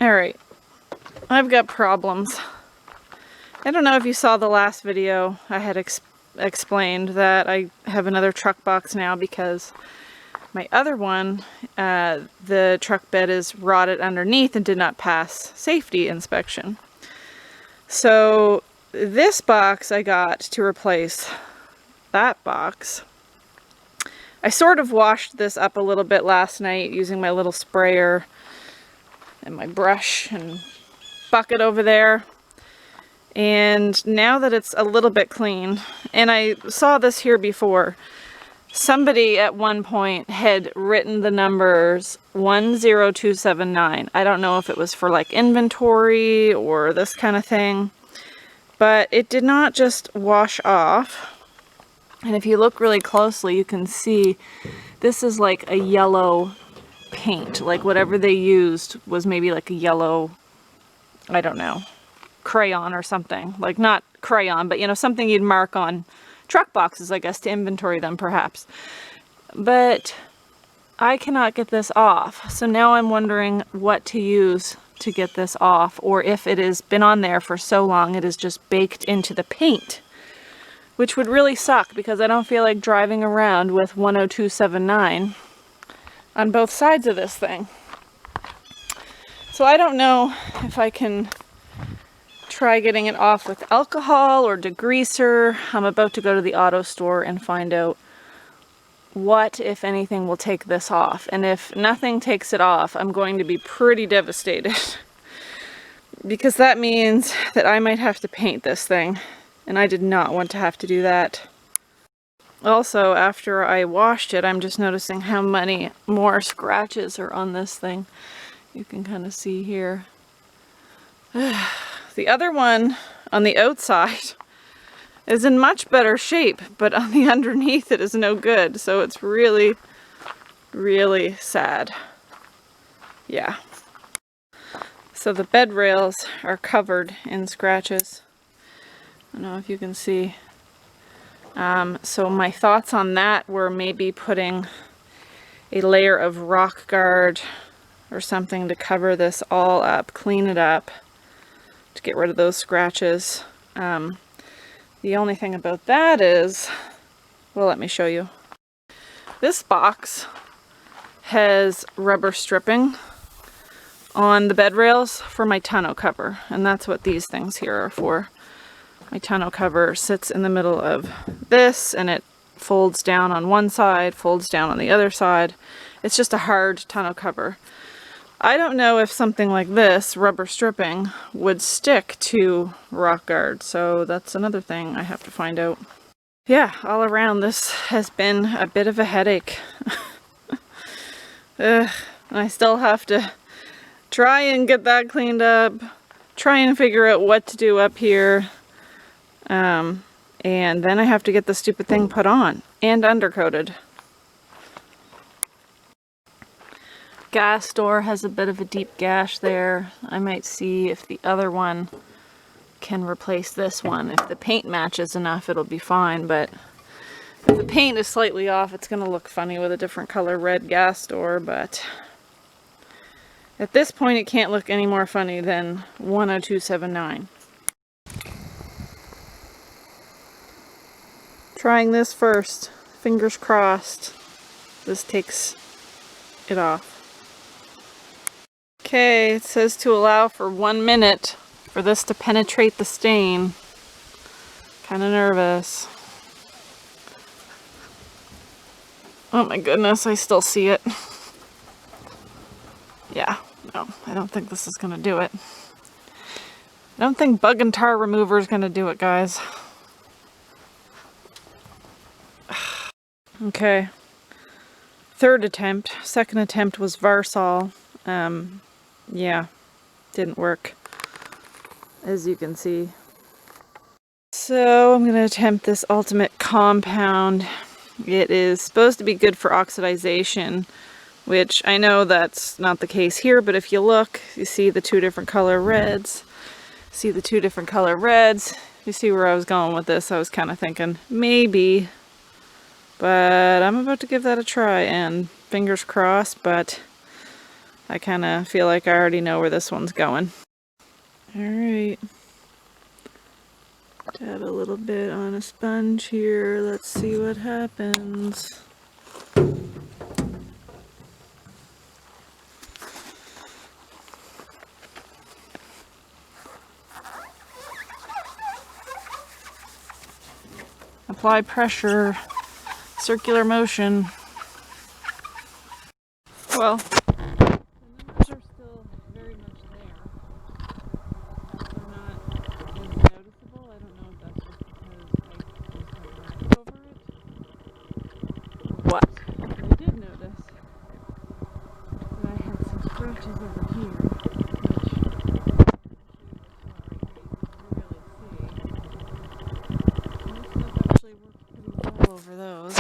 Alright, I've got problems. I don't know if you saw the last video. I had explained that I have another truck box now because my other one, the truck bed is rotted underneath and did not pass safety inspection. So this box I got to replace that box. I sort of washed this up a little bit last night using my little sprayer and my brush and bucket over there. And now that it's a little bit clean, and I saw this here before, somebody at one point had written the numbers 10279. I don't know if it was for like inventory or this kind of thing, but it did not just wash off. And if you look really closely, you can see this is like a yellow paint. Like whatever they used was maybe like a yellow, I don't know, crayon or something. Like not crayon, but you know, something you'd mark on truck boxes, I guess, to inventory them perhaps. But I cannot get this off. So now I'm wondering what to use to get this off, or if it has been on there for so long it is just baked into the paint, which would really suck because I don't feel like driving around with 10279 on both sides of this thing. So I don't know if I can try getting it off with alcohol or degreaser. I'm about to go to the auto store and find out what, if anything, will take this off. And if nothing takes it off, I'm going to be pretty devastated because that means that I might have to paint this thing, and I did not want to have to do that. Also, after I washed it, I'm just noticing how many more scratches are on this thing. You can kind of see here. The other one on the outside is in much better shape, but on the underneath it is no good. So it's really, really sad. Yeah. So the bed rails are covered in scratches. I don't know if you can see. So my thoughts on that were maybe putting a layer of rock guard or something to cover this all up, clean it up, to get rid of those scratches. The only thing about that is, well, let me show you. This box has rubber stripping on the bed rails for my tonneau cover, and that's what these things here are for. My tonneau cover sits in the middle of this, and it folds down on one side, folds down on the other side. It's just a hard tonneau cover. I don't know if something like this, rubber stripping, would stick to rock guard, so that's another thing I have to find out. Yeah, all around this has been a bit of a headache. I still have to try and get that cleaned up, try and figure out what to do up here. And then I have to get the stupid thing put on and undercoated. Gas door has a bit of a deep gash there. I might see if the other one can replace this one. If the paint matches enough, it'll be fine, but if the paint is slightly off, it's going to look funny with a different color red gas door, but at this point it can't look any more funny than 10279. Trying this first. Fingers crossed this takes it off. Okay, it says to allow for 1 minute for this to penetrate the stain. Kind of nervous. Oh my goodness, I still see it. Yeah, no, I don't think this is going to do it. I don't think bug and tar remover is going to do it, guys. Okay, third attempt. Second attempt was Varsol. Yeah, didn't work, as you can see. So I'm going to attempt this ultimate compound. It is supposed to be good for oxidization, which I know that's not the case here, but if you look, you see the two different color reds. You see where I was going with this. I was kind of thinking maybe. But I'm about to give that a try, and fingers crossed, but I kind of feel like I already know where this one's going. Alright. Dab a little bit on a sponge here. Let's see what happens. Apply pressure, circular motion. Well, the numbers are still very much there. They're not as noticeable. I don't know if that's just because I just have wax over it. What? I did notice that I had some scratches over here, which actually worked pretty well over those.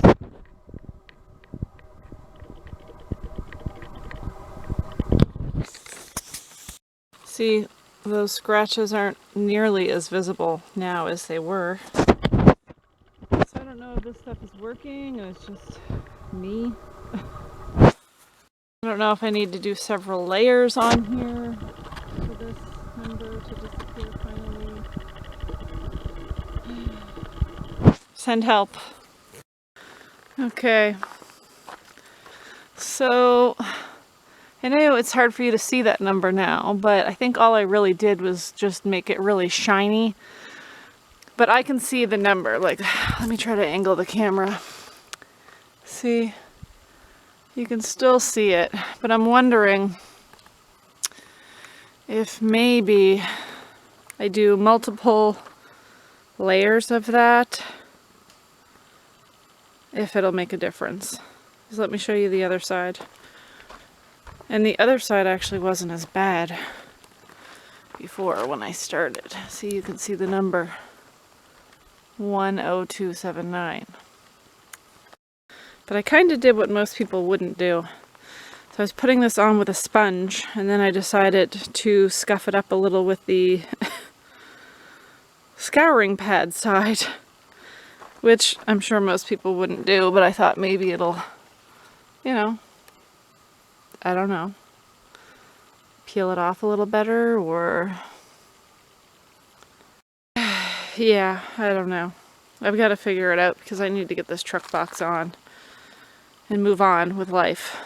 See, those scratches aren't nearly as visible now as they were. So I don't know if this stuff is working or it's just me. I don't know if I need to do several layers on here for this number to disappear finally. Send help. Okay. So I know it's hard for you to see that number now, but I think all I really did was just make it really shiny. But I can see the number. Like, let me try to angle the camera. See? You can still see it, but I'm wondering if maybe I do multiple layers of that, if it'll make a difference. Just let me show you the other side. And the other side actually wasn't as bad before when I started. See, you can see the number 10279. But I kind of did what most people wouldn't do. So I was putting this on with a sponge, and then I decided to scuff it up a little with the scouring pad side, which I'm sure most people wouldn't do, but I thought maybe it'll, you know, I don't know, peel it off a little better, or yeah, I don't know. I've got to figure it out because I need to get this truck box on and move on with life.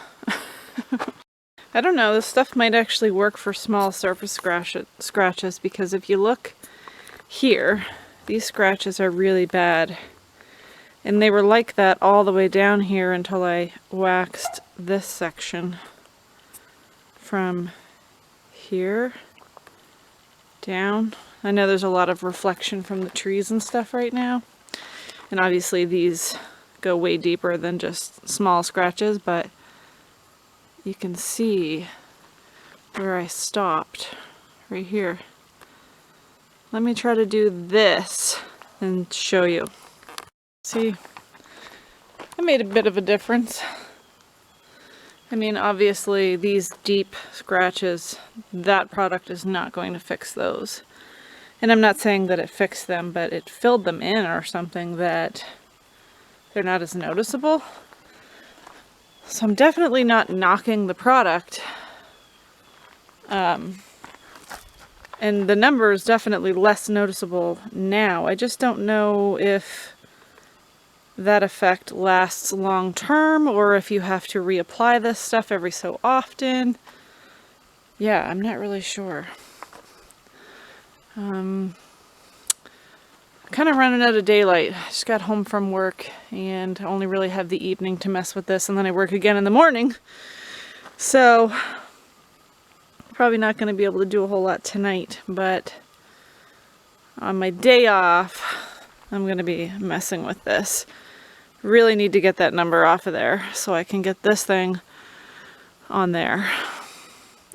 I don't know, this stuff might actually work for small surface scratches, because if you look here, these scratches are really bad. And they were like that all the way down here until I waxed this section from here down. I know there's a lot of reflection from the trees and stuff right now. And obviously these go way deeper than just small scratches, but you can see where I stopped right here. Let me try to do this and show you. See, I made a bit of a difference. I mean, obviously these deep scratches, that product is not going to fix those. And I'm not saying that it fixed them, but it filled them in or something that they're not as noticeable. So I'm definitely not knocking the product. And the number is definitely less noticeable now. I just don't know if that effect lasts long term, or if you have to reapply this stuff every so often. Yeah, I'm not really sure. Kind of running out of daylight. I just got home from work and only really have the evening to mess with this, and then I work again in the morning. So probably not going to be able to do a whole lot tonight, but on my day off I'm going to be messing with this. Really need to get that number off of there so I can get this thing on there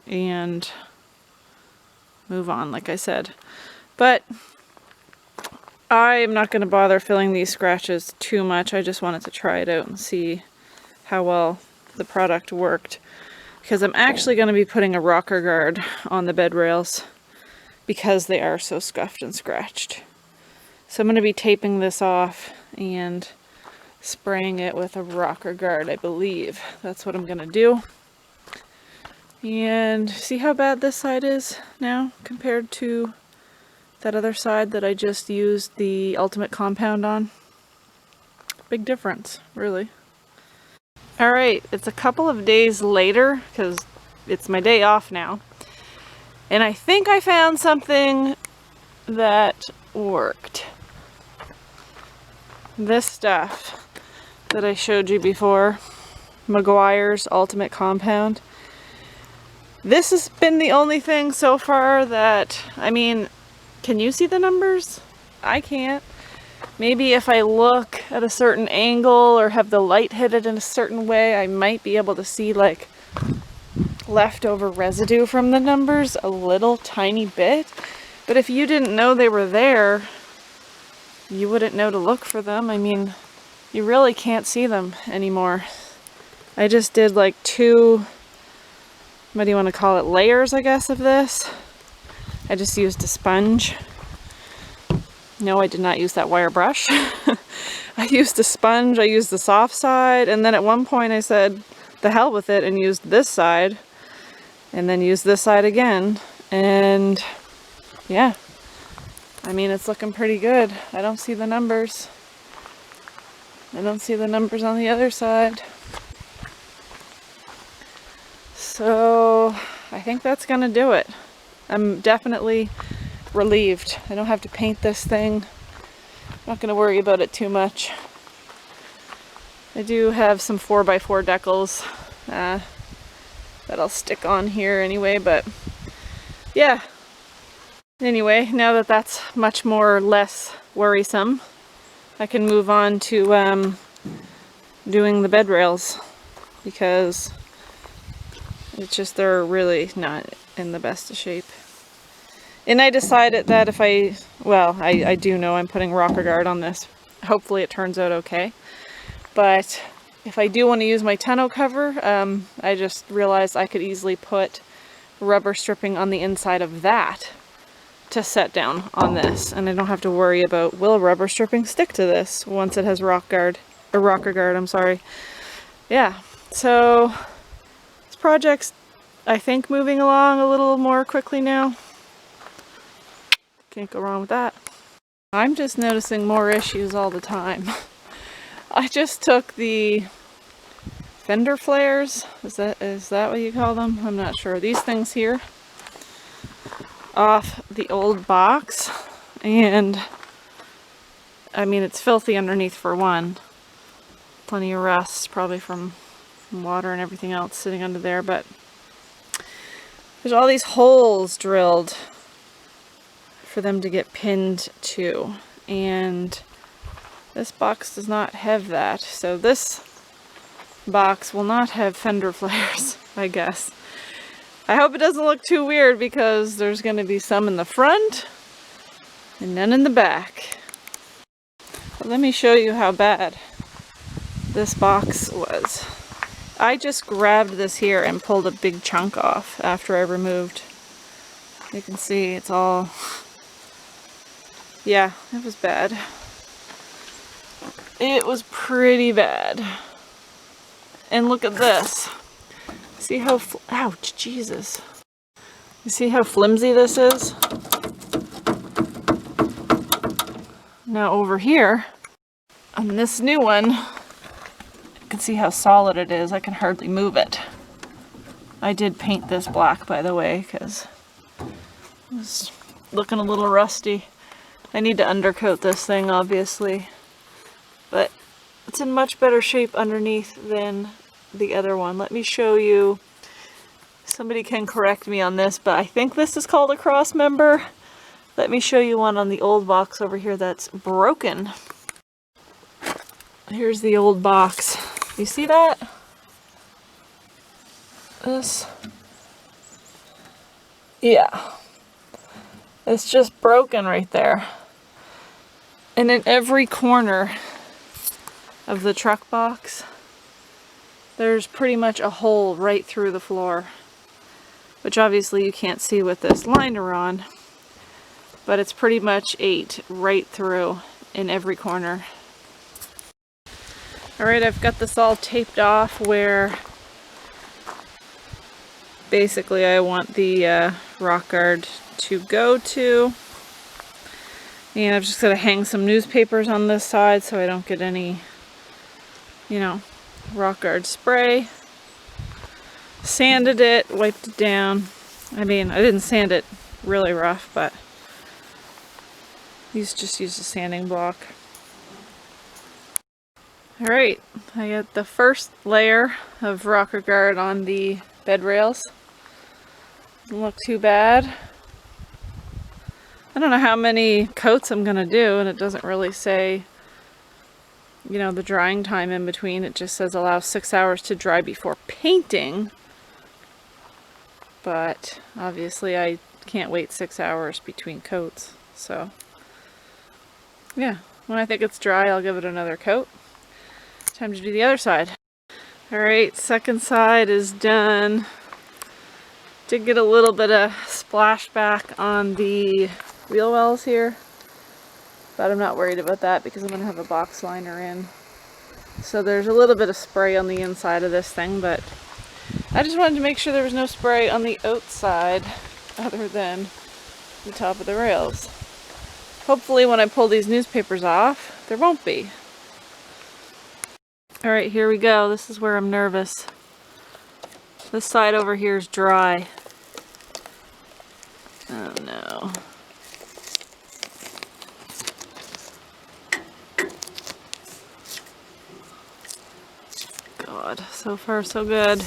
and move on, like I said. But I am not going to bother filling these scratches too much. I just wanted to try it out and see how well the product worked, because I'm actually going to be putting a rocker guard on the bed rails because they are so scuffed and scratched. So I'm going to be taping this off and spraying it with a rocker guard, I believe. That's what I'm going to do. And see how bad this side is now compared to that other side that I just used the ultimate compound on? Big difference, really. Alright, it's a couple of days later because it's my day off now. And I think I found something that worked. This stuff that I showed you before, Meguiar's Ultimate Compound. This has been the only thing so far that, I mean, can you see the numbers? I can't. Maybe if I look at a certain angle or have the light hit it in a certain way, I might be able to see like leftover residue from the numbers a little tiny bit. But if you didn't know they were there, you wouldn't know to look for them. I mean, you really can't see them anymore. I just did like 2, what do you want to call it, layers, I guess, of this. I just used a sponge. No, I did not use that wire brush. I used a sponge, I used the soft side, and then at one point I said, the hell with it, and used this side, and then used this side again, and yeah. I mean, it's looking pretty good. I don't see the numbers. I don't see the numbers on the other side. So, I think that's gonna do it. I'm definitely relieved. I don't have to paint this thing. I'm not going to worry about it too much. I do have some 4x4 decals that I'll stick on here anyway, but yeah. Anyway, now that that's much more or less worrisome, I can move on to doing the bed rails, because it's just, they're really not in the best of shape. And I decided that if I do know I'm putting rocker guard on this. Hopefully it turns out okay. But if I do want to use my tonneau cover, I just realized I could easily put rubber stripping on the inside of that to set down on this. And I don't have to worry about, will rubber stripping stick to this once it has rocker guard, I'm sorry. Yeah, so this project's, I think, moving along a little more quickly now. Can't go wrong with that. I'm just noticing more issues all the time. I just took the fender flares, is that what you call them? I'm not sure. These things here off the old box, and I mean, it's filthy underneath for one. Plenty of rust, probably from water and everything else sitting under there, but there's all these holes drilled for them to get pinned to, and this box does not have that, so this box will not have fender flares, I guess. I hope it doesn't look too weird, because there's going to be some in the front and none in the back. But let me show you how bad this box was. I just grabbed this here and pulled a big chunk off after I removed. You can see it's all, yeah, it was bad. It was pretty bad. And look at this. See how, ouch, Jesus. You see how flimsy this is? Now over here, on this new one, you can see how solid it is. I can hardly move it. I did paint this black, by the way, because it was looking a little rusty. I need to undercoat this thing, obviously, but it's in much better shape underneath than the other one. Let me show you. Somebody can correct me on this, but I think this is called a cross member. Let me show you one on the old box over here that's broken. Here's the old box. You see that? This? Yeah. It's just broken right there. And in every corner of the truck box, there's pretty much a hole right through the floor, which obviously you can't see with this liner on, but it's pretty much ate right through in every corner. Alright, I've got this all taped off where basically I want the rock guard to go to. And I've just got to hang some newspapers on this side so I don't get any, you know, rock guard spray. Sanded it, wiped it down. I mean, I didn't sand it really rough, but just used a sanding block. Alright, I got the first layer of rocker guard on the bed rails. Doesn't look too bad. I don't know how many coats I'm gonna do, and it doesn't really say, you know, the drying time in between. It just says allow 6 hours to dry before painting. But obviously I can't wait 6 hours between coats. So yeah, when I think it's dry, I'll give it another coat. Time to do the other side. Alright, second side is done. Did get a little bit of splashback on the wheel wells here, but I'm not worried about that because I'm going to have a box liner in. So there's a little bit of spray on the inside of this thing, but I just wanted to make sure there was no spray on the outside other than the top of the rails. Hopefully when I pull these newspapers off, there won't be. Alright, here we go. This is where I'm nervous. This side over here is dry. Oh no. God, so far so good.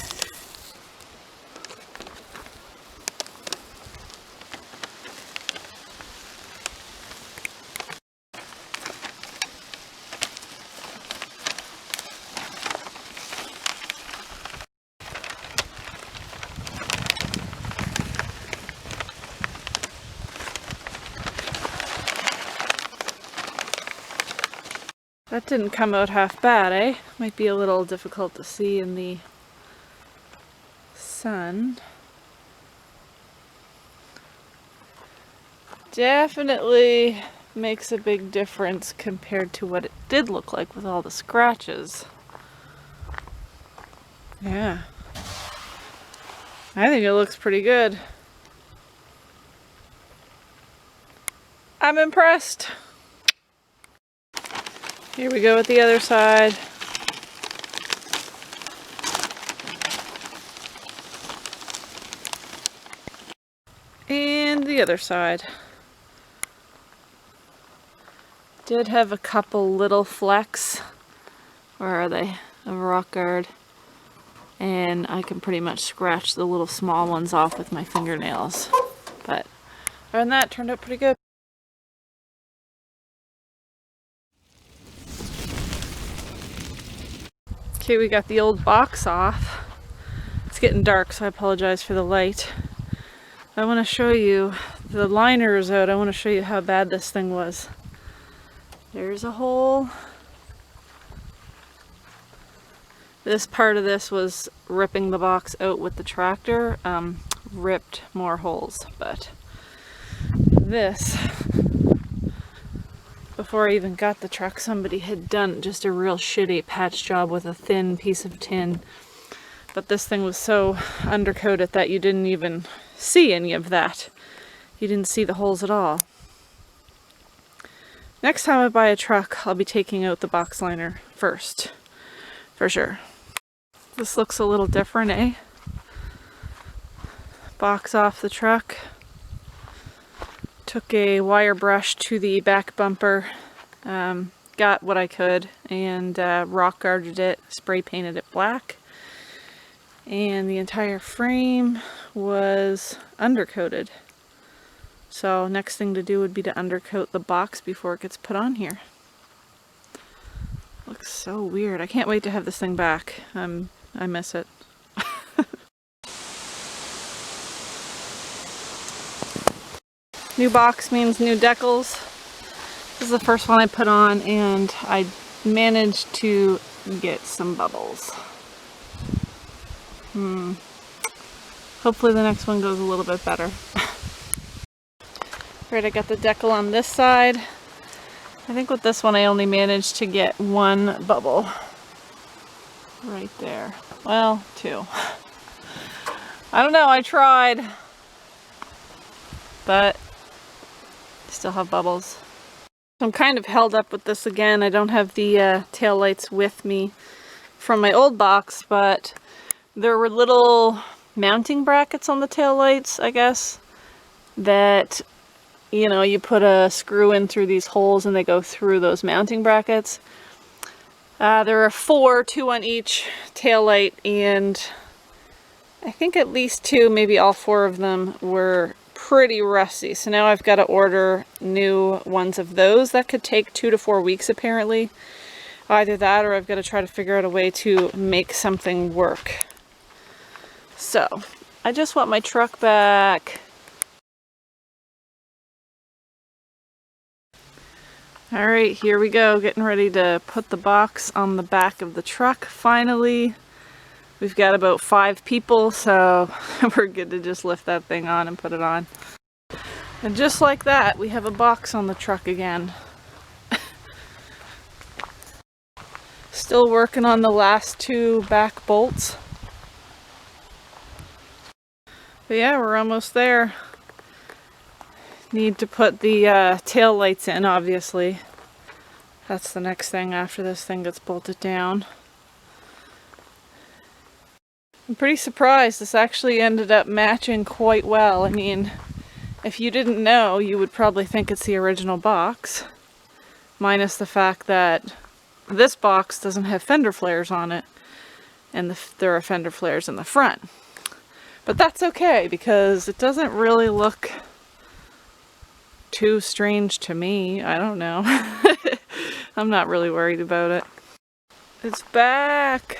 That didn't come out half bad, eh? Might be a little difficult to see in the sun. Definitely makes a big difference compared to what it did look like with all the scratches. Yeah. I think it looks pretty good. I'm impressed. Here we go with the other side. And the other side. Did have a couple little flecks. Where are they? Of rock guard. And I can pretty much scratch the little small ones off with my fingernails. But other than that, it turned out pretty good. Okay, we got the old box off. It's getting dark, so I apologize for the light. I want to show you, the liner is out. I want to show you how bad this thing was. There's a hole. This part of this was ripping the box out with the tractor. Ripped more holes, but this, before I even got the truck, somebody had done just a real shitty patch job with a thin piece of tin. But this thing was so undercoated that you didn't even see any of that. You didn't see the holes at all. Next time I buy a truck, I'll be taking out the box liner first, for sure. This looks a little different, eh? Box off the truck. Took a wire brush to the back bumper, got what I could, and rock guarded it, spray painted it black. And the entire frame was undercoated. So next thing to do would be to undercoat the box before it gets put on here. Looks so weird. I can't wait to have this thing back. I miss it. New box means new decals. This is the first one I put on, and I managed to get some bubbles. Hopefully the next one goes a little bit better. Right, I got the decal on this side. I think with this one I only managed to get one bubble. Right there. Well, two. I don't know, I tried, but still have bubbles. I'm kind of held up with this again. I don't have the tail lights with me from my old box, but there were little mounting brackets on the tail lights, I guess, that, you know, you put a screw in through these holes and they go through those mounting brackets. There are 4, 2 on each tail light, and I think at least 2, maybe all 4 of them were pretty rusty. So now I've got to order new ones of those. That could take 2 to 4 weeks apparently. Either that or I've got to try to figure out a way to make something work. So I just want my truck back. All right, here we go. Getting ready to put the box on the back of the truck finally. We've got about 5 people, so we're good to just lift that thing on and put it on. And just like that, we have a box on the truck again. Still working on the last 2 back bolts. But yeah, we're almost there. Need to put the tail lights in, obviously. That's the next thing after this thing gets bolted down. I'm pretty surprised this actually ended up matching quite well. I mean, if you didn't know, you would probably think it's the original box, minus the fact that this box doesn't have fender flares on it, and there are fender flares in the front. But that's okay, because it doesn't really look too strange to me. I don't know. I'm not really worried about it. It's back!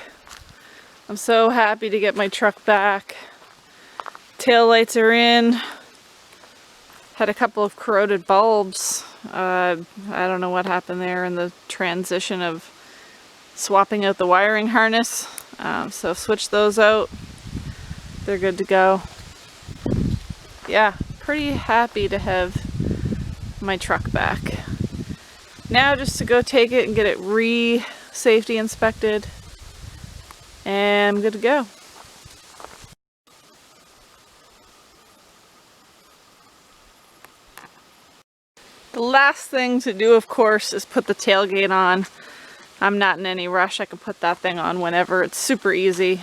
I'm so happy to get my truck back. Tail lights are in. Had a couple of corroded bulbs. I don't know what happened there in the transition of swapping out the wiring harness. So switched those out. They're good to go. Yeah, pretty happy to have my truck back. Now just to go take it and get it safety inspected, and I'm good to go. The last thing to do, of course, is put the tailgate on. I'm not in any rush. I can put that thing on whenever. It's super easy.